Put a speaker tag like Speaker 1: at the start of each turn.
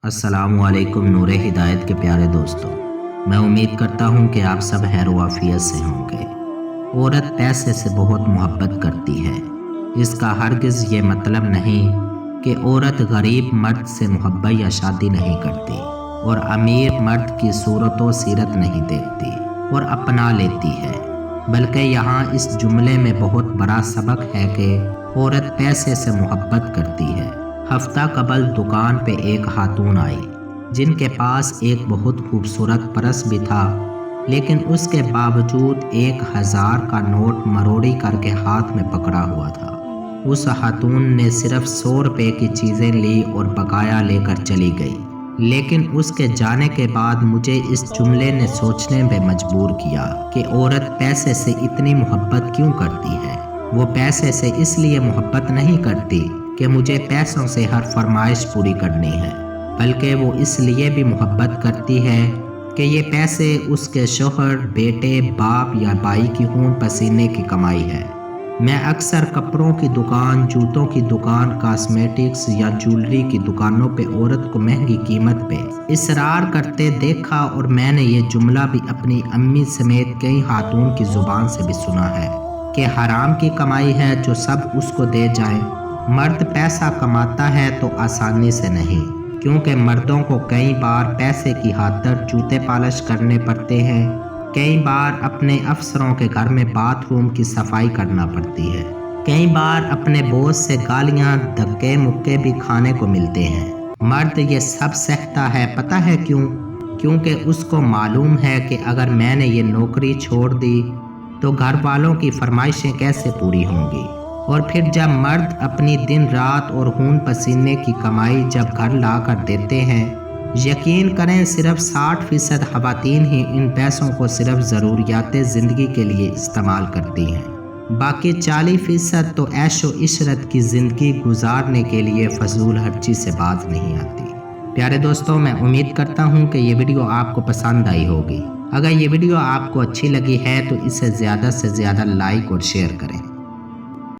Speaker 1: السلام علیکم نور ہدایت کے پیارے دوستوں، میں امید کرتا ہوں کہ آپ سب خیر و عافیت سے ہوں گے۔ عورت پیسے سے بہت محبت کرتی ہے۔ اس کا ہرگز یہ مطلب نہیں کہ عورت غریب مرد سے محبت یا شادی نہیں کرتی اور امیر مرد کی صورت و سیرت نہیں دیکھتی اور اپنا لیتی ہے، بلکہ یہاں اس جملے میں بہت بڑا سبق ہے کہ عورت پیسے سے محبت کرتی ہے۔ ہفتہ قبل دکان پہ ایک خاتون آئی جن کے پاس ایک بہت خوبصورت پرس بھی تھا، لیکن اس کے باوجود 1000 کا نوٹ مروڑی کر کے ہاتھ میں پکڑا ہوا تھا۔ اس خاتون نے صرف 100 روپے کی چیزیں لی اور بقایا لے کر چلی گئی، لیکن اس کے جانے کے بعد مجھے اس جملے نے سوچنے پہ مجبور کیا کہ عورت پیسے سے اتنی محبت کیوں کرتی ہے۔ وہ پیسے سے اس لیے محبت نہیں کرتی کہ مجھے پیسوں سے ہر فرمائش پوری کرنی ہے، بلکہ وہ اس لیے بھی محبت کرتی ہے کہ یہ پیسے اس کے شوہر، بیٹے، باپ یا بھائی کی خون پسینے کی کمائی ہے۔ میں اکثر کپڑوں کی دکان، جوتوں کی دکان، کاسمیٹکس یا جولری کی دکانوں پہ عورت کو مہنگی قیمت پہ اصرار کرتے دیکھا، اور میں نے یہ جملہ بھی اپنی امی سمیت کئی خاتون کی زبان سے بھی سنا ہے کہ حرام کی کمائی ہے جو سب اس کو دے جائیں۔ مرد پیسہ کماتا ہے تو آسانی سے نہیں، کیونکہ مردوں کو کئی بار پیسے کی خاطر جوتے پالش کرنے پڑتے ہیں، کئی بار اپنے افسروں کے گھر میں باتھ روم کی صفائی کرنا پڑتی ہے، کئی بار اپنے بوس سے گالیاں، دھکے مکے بھی کھانے کو ملتے ہیں۔ مرد یہ سب سہتا ہے، پتہ ہے کیوں؟ کیونکہ اس کو معلوم ہے کہ اگر میں نے یہ نوکری چھوڑ دی تو گھر والوں کی فرمائشیں کیسے پوری ہوں گی، اور پھر جب مرد اپنی دن رات اور خون پسینے کی کمائی جب گھر لا کر دیتے ہیں، یقین کریں صرف 60% خواتین ہی ان پیسوں کو صرف ضروریات زندگی کے لیے استعمال کرتی ہیں، باقی 40% تو عیش و عشرت کی زندگی گزارنے کے لیے فضول خرچی سے باز نہیں آتی۔ پیارے دوستوں، میں امید کرتا ہوں کہ یہ ویڈیو آپ کو پسند آئی ہوگی۔ اگر یہ ویڈیو آپ کو اچھی لگی ہے تو اسے زیادہ سے زیادہ لائک اور شیئر کریں۔